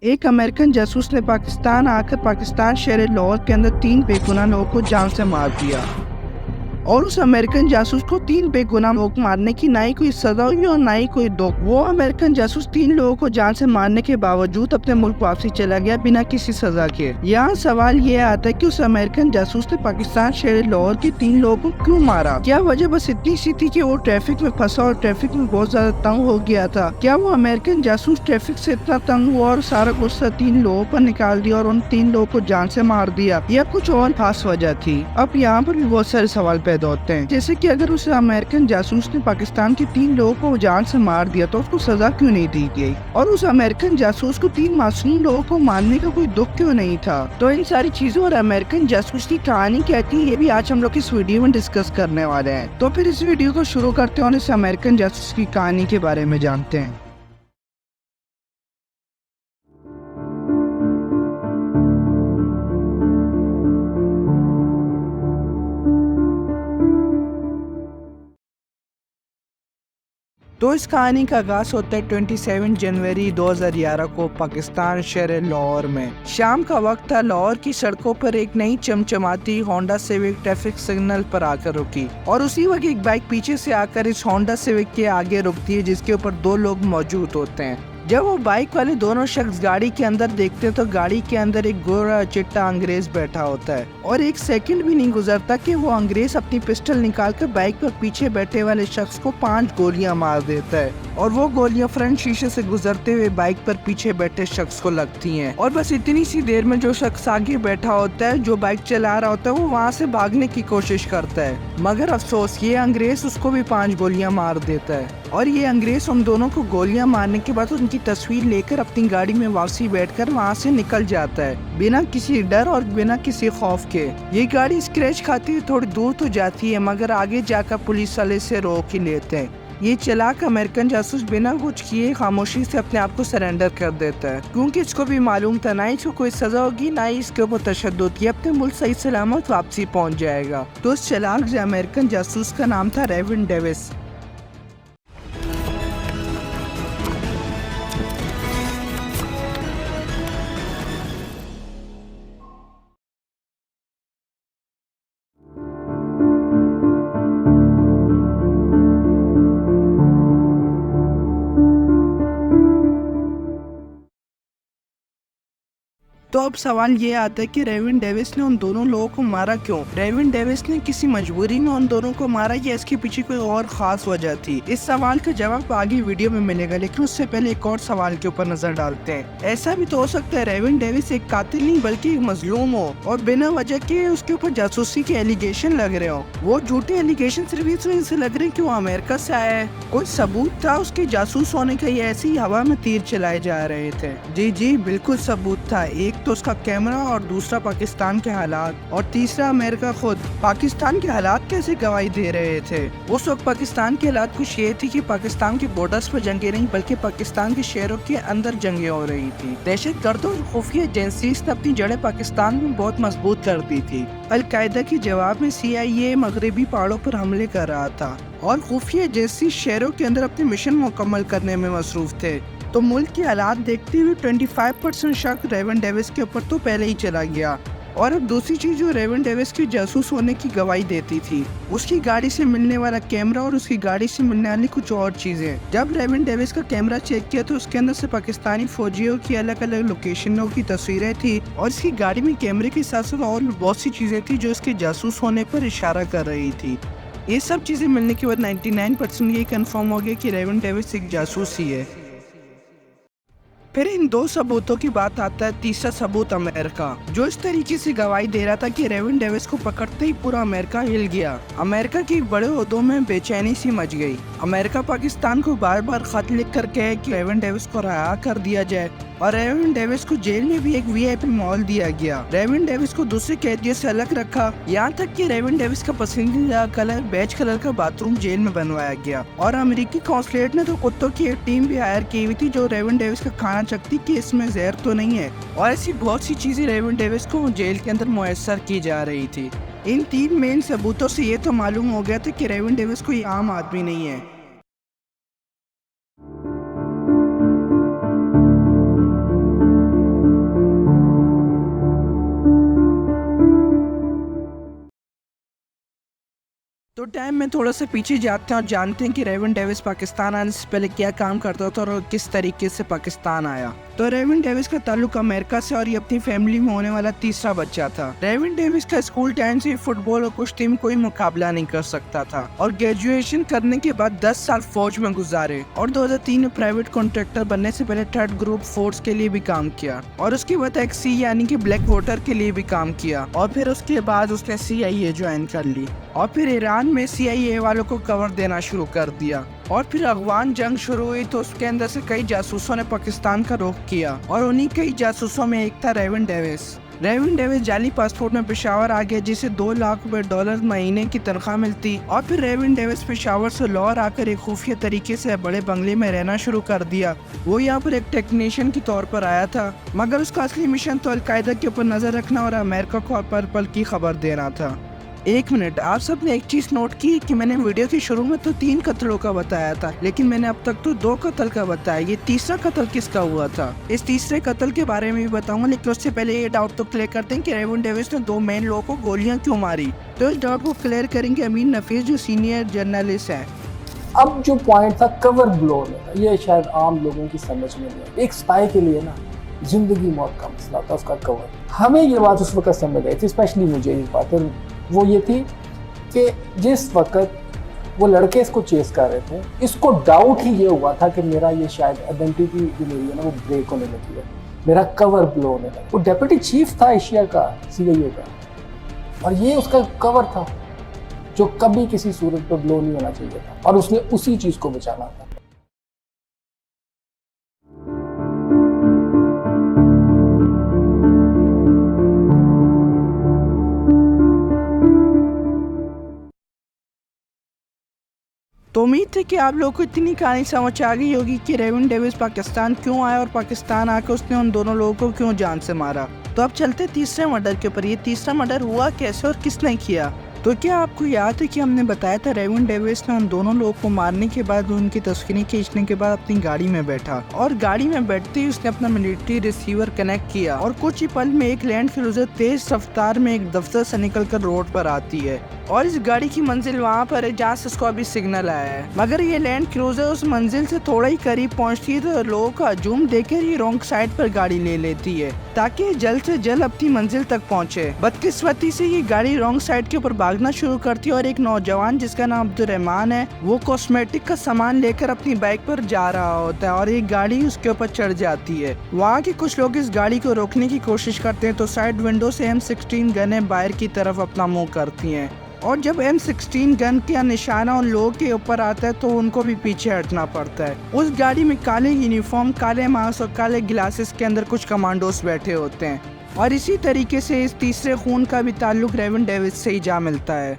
एक अमेरिकन जासूस ने पाकिस्तान आकर पाकिस्तान शहर लाहौर के अंदर 3 बेगुनाह लोगों को जान से मार दिया और उस अमेरिकन जासूस को 3 बेगुनाह लोग मारने की ना ही कोई सजा हुई और ना ही कोई दुख। वो अमेरिकन जासूस 3 लोगों को जान से मारने के बावजूद अपने मुल्क वापसी चला गया बिना किसी सजा के। यहाँ सवाल ये आता है कि उस अमेरिकन जासूस ने पाकिस्तान शहर लाहौर के 3 लोगों को क्यों मारा? क्या वजह बस इतनी सी थी कि वो ट्रैफिक में फंसा और ट्रैफिक में बहुत ज्यादा तंग हो गया था? क्या वो अमेरिकन जासूस ट्रैफिक से इतना तंग हुआ और सारा गुस्सा 3 लोगों पर निकाल दिया और उन 3 लोगों को जान से मार दिया, या कुछ और खास वजह थी? अब यहाँ पर भी बहुत सारे सवाल पैदा होते हैं, जैसे कि अगर उस अमेरिकन जासूस ने पाकिस्तान के 3 लोगों को जान से मार दिया तो उसको सजा क्यों नहीं दी गई? और उस अमेरिकन जासूस को 3 मासूम लोगों को मारने का कोई दुख क्यों नहीं था? तो इन सारी चीजों और अमेरिकन जासूस की कहानी क्या थी, ये भी आज हम लोग इस वीडियो में डिस्कस करने वाले हैं। तो फिर इस वीडियो को शुरू करते हैं और इस अमेरिकन जासूस की कहानी के बारे में जानते हैं। तो इस कहानी का आगाज होता है 27 जनवरी 2011 को पाकिस्तान शहर लाहौर में। शाम का वक्त था। लाहौर की सड़कों पर एक नई चमचमाती होंडा सिविक ट्रैफिक सिग्नल पर आकर रुकी और उसी वक्त एक बाइक पीछे से आकर इस होंडा सिविक के आगे रुकती है, जिसके ऊपर 2 लोग मौजूद होते हैं। जब वो बाइक वाले दोनों शख्स गाड़ी के अंदर देखते हैं तो गाड़ी के अंदर एक गोरा चिट्टा अंग्रेज बैठा होता है और एक सेकंड भी नहीं गुजरता कि वो अंग्रेज अपनी पिस्टल निकालकर बाइक पर पीछे बैठे वाले शख्स को 5 गोलियां मार देता है और वो गोलियां फ्रंट शीशे से गुजरते हुए बाइक पर पीछे बैठे शख्स को लगती हैं। और बस इतनी सी देर में जो शख्स आगे बैठा होता है, जो बाइक चला रहा होता है, वो वहाँ से भागने की कोशिश करता है, मगर अफसोस ये अंग्रेज उसको भी 5 गोलियां मार देता है। और ये अंग्रेज उन दोनों को गोलियां मारने के बाद उनकी तस्वीर लेकर अपनी गाड़ी में वापसी बैठकर वहां से निकल जाता है, बिना किसी डर और बिना किसी खौफ के। ये गाड़ी स्क्रैच खाती हुई थोड़ी दूर तो जाती है, मगर आगे जाकर पुलिस वाले से रोक ही लेते हैं। ये चालाक अमेरिकन जासूस बिना कुछ किए खामोशी से अपने आप को सरेंडर कर देता है, क्योंकि इसको भी मालूम था ना इसको कोई सजा होगी ना ही इसके ऊपर तशद्दुद, ये अपने मुल्क सही सलामत वापसी पहुंच जाएगा। तो उस चालाक अमेरिकन जासूस का नाम था रेविन डेविस। तो अब सवाल ये आता है कि रेविन डेविस ने उन दोनों लोगों को मारा क्यों? रेविन डेविस ने किसी मजबूरी में उन दोनों को मारा या इसके पीछे कोई और खास वजह थी? इस सवाल का जवाब आगे वीडियो में मिलेगा, लेकिन उससे पहले एक और सवाल के ऊपर नजर डालते हैं। ऐसा भी तो हो सकता है रेविन डेविस एक कातिल नहीं बल्कि एक मजलूम हो और बिना वजह के उसके ऊपर जासूसी के एलिगेशन लग रहे हो। वो झूठे एलिगेशन सिर्फ इस वजह से लग रहे हैं कि वो अमेरिका से आया है, कोई सबूत था उसके जासूस होने का, ये ऐसी हवा में तीर चलाए जा रहे थे? जी बिल्कुल सबूत था। एक तो उसका कैमरा और दूसरा पाकिस्तान के हालात और तीसरा अमेरिका खुद। पाकिस्तान के हालात कैसे गवाही दे रहे थे? उस वक्त पाकिस्तान के हालात कुछ ये थी कि पाकिस्तान के बॉर्डर्स पर जंगे नहीं बल्कि पाकिस्तान के शहरों के अंदर जंगे हो रही थी। दहशतगर्दों और खुफिया एजेंसीज ने अपनी जड़ें पाकिस्तान में बहुत मजबूत कर दी थी। अल-कायदा के जवाब में CIA मगरबी पहाड़ों पर हमले कर रहा था और खुफिया एजेंसी शहरों के अंदर अपने मिशन मुकम्मल करने में मसरूफ थे। तो मुल्क के हालात देखते हुए 25% शक रेविन डेविस के ऊपर तो पहले ही चला गया। और अब दूसरी चीज जो रेविन डेविस के जासूस होने की गवाही देती थी, उसकी गाड़ी से मिलने वाला कैमरा और उसकी गाड़ी से मिलने वाली कुछ और चीजें। जब रेविन डेविस का कैमरा चेक किया तो उसके अंदर से पाकिस्तानी फौजियों की अलग अलग लोकेशनों की तस्वीरें थी और इसकी गाड़ी में कैमरे के साथ साथ और बहुत सी चीजें थी जो इसके जासूस होने पर इशारा कर रही थी। ये सब चीजें मिलने के बाद 99% ये कंफर्म हो गया कि रेविन डेविस एक जासूस ही है। फिर इन 2 सबूतों की बात आता है तीसरा सबूत अमेरिका, जो इस तरीके से गवाही दे रहा था कि रेविन डेविस को पकड़ते ही पूरा अमेरिका हिल गया। अमेरिका के बड़े ओहदों में बेचैनी सी मच गई। अमेरिका पाकिस्तान को बार बार खत लिख कर कहे कि रेविन डेविस को रिहा कर दिया जाए और रेविन डेविस को जेल में भी एक VIP मॉल दिया गया। रेविन डेविस को दूसरे कैदियों से अलग रखा, यहाँ तक कि रेविन डेविस का पसंदीदा कलर बेज कलर का बाथरूम जेल में बनवाया गया और अमेरिकी कॉन्सुलेट ने तो कुत्तों की एक टीम भी हायर की हुई थी जो रेविन डेविस का खाना चखती कि इसमें जहर तो नहीं है। और ऐसी बहुत सी चीजें रेविन डेविस को जेल के अंदर मुयस्सर की जा रही थी। इन 3 मेन सबूतों से ये तो मालूम हो गया था कि रेविन डेविस कोई आम आदमी नहीं है। तो टाइम में थोड़ा सा पीछे जाते हैं और जानते हैं कि रेवन डेविस पाकिस्तान आने से पहले क्या काम करता था और किस तरीके से पाकिस्तान आया। तो रेवन डेविस का ताल्लुक अमेरिका से और ये अपनी फैमिली में होने वाला तीसरा बच्चा था। रेवन डेविस का स्कूल टाइम से फुटबॉल और कुश्ती में कोई मुकाबला नहीं कर सकता था और ग्रेजुएशन करने के बाद 10 साल फौज में गुजारे और 2003 में प्राइवेट कॉन्ट्रैक्टर बनने से पहले थर्ड ग्रुप फोर्स के लिए भी काम किया और उसके बाद एक्सी यानी कि ब्लैक वोटर के लिए भी काम किया और फिर उसके बाद उसने CIA ज्वाइन कर ली और फिर ईरान में CIA वालों को कवर देना शुरू कर दिया और फिर अफगान जंग शुरू हुई तो उसके अंदर से कई जासूसों ने पाकिस्तान का रुख किया और उन्हीं कई जासूसों में एक था रेवन डेविस। रेवन डेविस जाली पासपोर्ट में पेशावर आ गया जिसे $2 लाख महीने की तनख्वाह मिलती और फिर रेवन डेविस पेशावर से लाहौर आकर एक खुफिया तरीके से बड़े बंगले में रहना शुरू कर दिया। वो यहाँ पर एक टेक्नीशियन के तौर पर आया था मगर उसका असली मिशन तो अलकायदा के ऊपर नजर रखना और अमेरिका को हर पल की खबर देना था। एक मिनट, आप सबने एक चीज नोट की कि मैंने वीडियो के शुरू में तो 3 कत्लों का बताया था लेकिन मैंने अब तक तो 2 कत्ल का बताया। ये तीसरा कत्ल किसका हुआ था? इस तीसरे कत्ल के बारे में भी बताऊंगा लेकिन उससे पहले ये डाउट तो क्लियर करते हैं कि रेवन डेविस ने 2 मेन लोगों को गोलियां क्यों मारी। तो इस डाउट को क्लियर करेंगे अमीन नफीस जो सीनियर जर्नलिस्ट है। अब जो पॉइंट था कवर ब्लो में, ये शायद आम लोगों की समझ में नहीं है। एक स्पाई के लिए ना जिंदगी मौत का मसला था उसका कवर। हमें ये बात उस वक्त समझ आई थी, स्पेशली मुझे ये बात है, वो ये थी कि जिस वक्त वो लड़के इसको चेस कर रहे थे इसको डाउट ही ये हुआ था कि मेरा ये शायद आइडेंटिटी जो मेरी है ना वो ब्रेक होने लगी है, मेरा कवर ब्लो होने लगा। वो डेप्यूटी चीफ था एशिया का CIA का और ये उसका कवर था जो कभी किसी सूरत पर ब्लो नहीं होना चाहिए था और उसने उसी चीज को बचाना था। तो उम्मीद है कि आप लोगों को इतनी कहानी समझ आ गई होगी कि रेवन डेविस पाकिस्तान क्यों आया और पाकिस्तान आकर उसने उन दोनों लोगों को क्यों जान से मारा। तो अब चलते तीसरे मर्डर के ऊपर। ये तीसरा मर्डर हुआ कैसे और किसने किया? तो क्या आपको याद है कि हमने बताया था रेवन डेविस ने उन दोनों लोगों को मारने के बाद उनकी तस्वीरें खींचने के बाद अपनी गाड़ी में बैठा और गाड़ी में बैठते ही उसने अपना मिलिट्री रिसीवर कनेक्ट किया और कुछ ही पल में एक लैंड क्रूजर तेज रफ्तार में एक दफ्तर से निकलकर रोड पर आती है और इस गाड़ी की मंजिल वहाँ पर है जहाँ से उसको अभी सिग्नल आया है। मगर ये लैंड क्रूजर उस मंजिल से थोड़ा ही करीब पहुँचती है तो लोगों का हजूम देखकर ये रॉन्ग साइड पर गाड़ी ले लेती है ताकि जल्द से जल्द अपनी मंजिल तक पहुँचे। बदकिस्मती से ये गाड़ी रॉन्ग साइड के ऊपर भागना शुरू करती है और एक नौजवान जिसका नाम अब्दुर्रहमान है वो कॉस्मेटिक का सामान लेकर अपनी बाइक पर जा रहा होता है और एक गाड़ी उसके ऊपर चढ़ जाती है। वहाँ के कुछ लोग इस गाड़ी को रोकने की कोशिश करते हैं तो साइड विंडो से M16 गनें बाहर की तरफ अपना मुंह करती हैं और जब M16 गन का निशाना उन लोगों के ऊपर आता है तो उनको भी पीछे हटना पड़ता है। उस गाड़ी में काले यूनिफॉर्म, काले मास्क और काले ग्लासेस के अंदर कुछ कमांडोस बैठे होते हैं और इसी तरीके से इस तीसरे खून का भी ताल्लुक रेवन डेविस से ही जा मिलता है।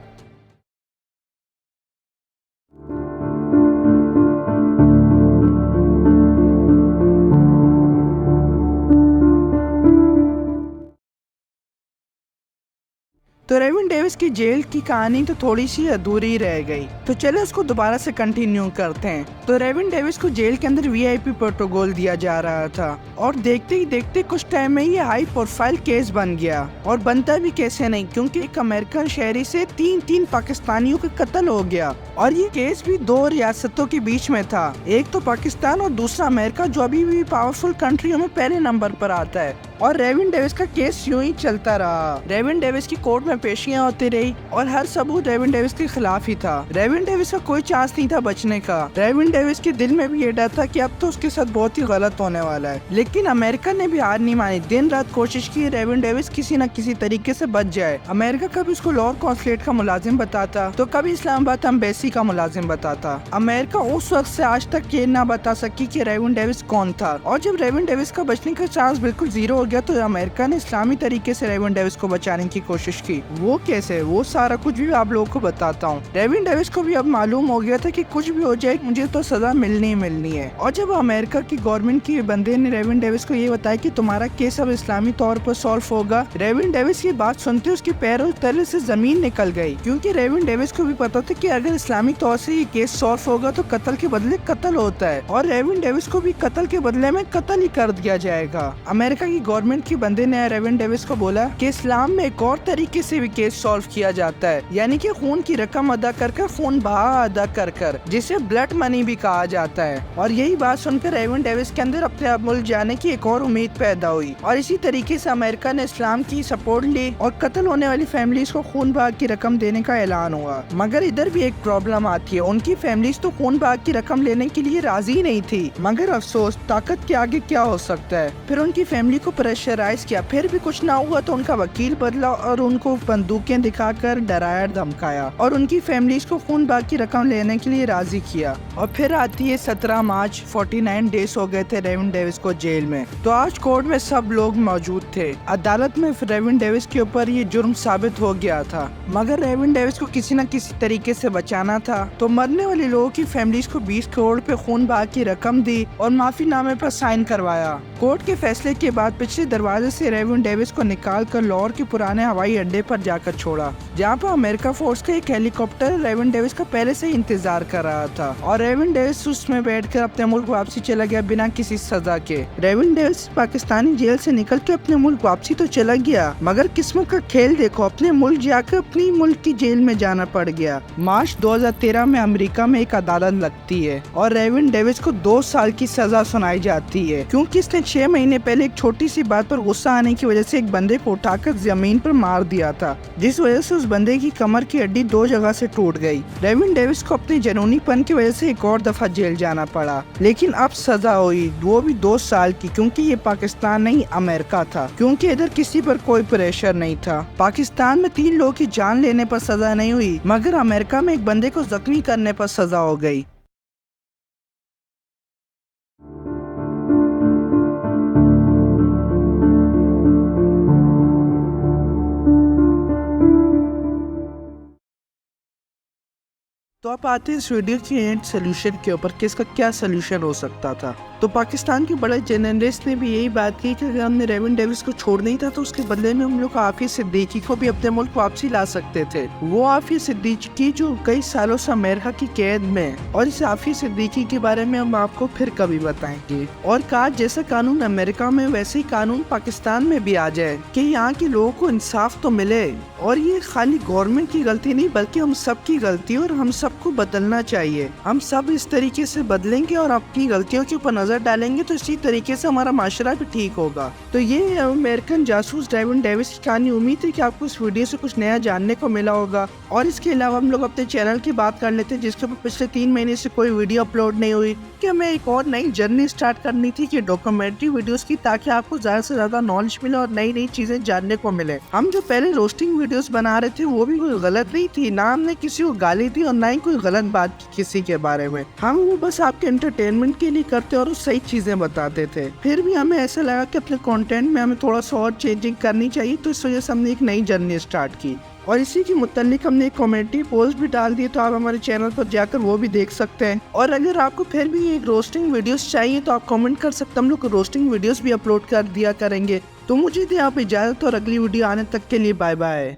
तो रेवन डेविस की जेल की कहानी तो थोड़ी सी अधूरी रह गई तो चलो उसको दोबारा से कंटिन्यू करते हैं। तो रेवन डेविस को जेल के अंदर VIP प्रोटोकॉल दिया जा रहा था और देखते ही देखते कुछ टाइम में ये हाई प्रोफाइल केस बन गया और बनता भी कैसे नहीं क्योंकि एक अमेरिकन शहरी से 3 पाकिस्तानियों का कत्ल हो गया और ये केस भी 2 रियासतों के बीच में था, एक तो पाकिस्तान और दूसरा अमेरिका जो अभी भी पावरफुल कंट्रियों में पहले नंबर पर आता है। और रेवन डेविस का केस यूं ही चलता रहा। रेवन डेविस की कोर्ट में पेशियां होती रही और हर सबूत रेवन डेविस के खिलाफ ही था। रेवन डेविस का कोई चांस नहीं था बचने का। रेवन डेविस के दिल में भी ये डर था कि अब तो उसके साथ बहुत ही गलत होने वाला है, लेकिन अमेरिका ने भी हार नहीं मानी। दिन रात कोशिश की रेवन डेविस किसी न किसी तरीके से बच जाए। अमेरिका कभी उसको लाहौर कॉन्सुलेट का मुलाजिम बताता तो कभी इस्लामाबाद एम्बेसी का मुलाजिम बताता। अमेरिका उस वक्त से आज तक ये ना बता सकी कि रेवन डेविस कौन था और जब रेवन डेविस का बचने का चांस बिल्कुल 0 हो गया तो अमेरिका ने इस्लामी तरीके से रेवन डेविस को बचाने की कोशिश की। वो कैसे, वो सारा कुछ भी आप लोगों को बताता हूँ। रेवन डेविस को भी अब मालूम हो गया था कि कुछ भी हो जाए मुझे तो सजा मिलनी ही मिलनी है। और जब अमेरिका की गवर्नमेंट के बंदे ने रेवन डेविस को ये बताया कि तुम्हारा केस अब इस्लामी तौर पर सॉल्व होगा, रेवन डेविस की बात सुनते उसके पैरों तले से जमीन निकल गई क्योंकि रेवन डेविस को भी पता था कि अगर इस्लामिक तौर से ये केस सॉल्व होगा तो कत्ल के बदले कत्ल होता है और रेवन डेविस को भी कत्ल के बदले में कत्ल ही कर दिया जाएगा। अमेरिका की गवर्नमेंट के बंदे ने रेवन डेविस को बोला कि इस्लाम में एक और तरीके से भी केस सॉल्व किया जाता है, यानी कि खून की रकम अदा कर खून बहा अदा कर जिसे ब्लड मनी भी कहा जाता है। और यही बात सुनकर रेवन डेविस के अंदर अपने मुल्क जाने की एक और उम्मीद पैदा हुई और इसी तरीके से अमेरिका ने इस्लाम की सपोर्ट ली और कत्ल होने वाली फैमिलीज को खून बहा की रकम देने का ऐलान हुआ। मगर इधर भी एक प्रॉब्लम आती है, उनकी फैमिलीज तो खून बहा की रकम लेने के लिए राजी नहीं थी, मगर अफसोस ताकत के आगे क्या हो सकता है। फिर उनकी फैमिली को प्रेशराइज किया, फिर भी कुछ ना हुआ तो उनका वकील बदला और उनको बंदूकें दिखाकर डराया धमकाया और उनकी फैमिलीज को खून बहा की रकम लेने के लिए राजी किया। और फिर आती है 17 मार्च। 49 डेज हो गए थे रेवन डेविस को जेल में। तो आज कोर्ट में सब लोग मौजूद थे। अदालत में रेवन डेविस के ऊपर ये जुर्म साबित हो गया था, मगर रेवन डेविस को किसी न किसी तरीके से बचाना था। तो मरने वाले लोगों की फैमिलीज को 20 करोड़ पे खून बहा की रकम दी और माफीनामे पर साइन करवाया। कोर्ट के फैसले के बाद पिछले दरवाजे से रेवन डेविस को निकाल कर लाहौर के पुराने हवाई अड्डे पर जाकर छोड़ा, जहाँ पर अमेरिका फोर्स का एक हेलीकॉप्टर रेवन डेविस का पहले से इंतजार कर रहा था और रेवन डेविस उसमें बैठकर अपने मुल्क वापसी चला गया बिना किसी सजा के। रेवन डेविस पाकिस्तानी जेल से निकल के अपने मुल्क वापसी तो चला गया, मगर किस्मत का खेल देखो, अपने मुल्क जाकर अपनी मुल्क की जेल में जाना पड़ गया। मार्च 2013 में अमेरिका में एक अदालत लगती है और रेवन डेविस को 2 साल की सजा सुनाई जाती है, क्योंकि इसने 6 महीने पहले एक छोटी सी बात पर गुस्सा आने की वजह से एक बंदे को उठाकर जमीन पर मार दिया था, जिस वजह से उस बंदे की कमर की हड्डी 2 जगह से टूट गई। रेवन डेविस को अपने जनूनीपन की वजह से एक और दफा जेल जाना पड़ा, लेकिन अब सजा हुई, वो भी 2 साल की, क्योंकि ये पाकिस्तान नहीं अमेरिका था, क्योंकि इधर किसी पर कोई प्रेशर नहीं था। पाकिस्तान में 3 लोगों की जान लेने पर सजा नहीं हुई, मगर अमेरिका में एक बंदे को जख्मी करने पर सजा हो गई। तो आप आते हैं इस वीडियो के एंड सोल्यूशन के ऊपर कि इसका क्या सोल्यूशन हो सकता था। तो पाकिस्तान के बड़े जर्नलिस्ट ने भी यही बात की कि अगर हमने रेवन डेविस को छोड़ नहीं था तो उसके बदले में हम लोग आफिया सिद्दीकी को भी अपने मुल्क वापसी ला सकते थे। वो आफिया सिद्दीकी जो कई सालों से अमेरिका की कैद में, और इस आफिया सिद्दीकी के बारे में हम आपको फिर कभी बताएंगे। और कहा जैसा कानून अमेरिका में वैसे ही कानून पाकिस्तान में भी आ जाए कि यहाँ के लोगों को इंसाफ तो मिले, और ये खाली गवर्नमेंट की गलती नहीं बल्कि हम सब की गलती, और हम सबको बदलना चाहिए। हम सब इस तरीके से बदलेंगे और अपनी गलतियों के ऊपर नजर डालेंगे तो इसी तरीके से हमारा माशरा भी ठीक होगा। तो ये अमेरिकन जासूस रेवन डेविस की कहानी। उम्मीद है कि आपको इस वीडियो से कुछ नया जानने को मिला होगा। और इसके अलावा हम लोग अपने चैनल की बात कर लेते हैं जिसके ऊपर पिछले 3 महीने से कोई वीडियो अपलोड नहीं हुई, कि हमें एक और नई जर्नी स्टार्ट करनी थी कि डॉक्यूमेंट्री वीडियोस की, ताकि आपको ज्यादा से ज्यादा नॉलेज मिले और नई नई चीजें जानने को मिले। हम जो पहले रोस्टिंग वीडियोस बना रहे थे वो भी कोई गलत नहीं थी, ना हमने किसी को गाली दी और ना ही कोई गलत बात की किसी के बारे में। हम वो बस आपके एंटरटेनमेंट के लिए करते और सही चीजें बताते थे। फिर भी हमें ऐसा लगा कि अपने कंटेंट में हमें थोड़ा सा और चेंजिंग करनी चाहिए, तो इस वजह से हमने एक नई जर्नी स्टार्ट की और इसी के मुतालिक हमने एक कमेंट्री पोस्ट भी डाल दी, तो आप हमारे चैनल पर जाकर वो भी देख सकते हैं। और अगर आपको फिर भी एक रोस्टिंग वीडियोस चाहिए तो आप कमेंट कर सकते हैं, हम लोग रोस्टिंग वीडियोस भी अपलोड कर दिया करेंगे। तो मुझे दे आप इजाजत और अगली वीडियो आने तक के लिए बाय बाय।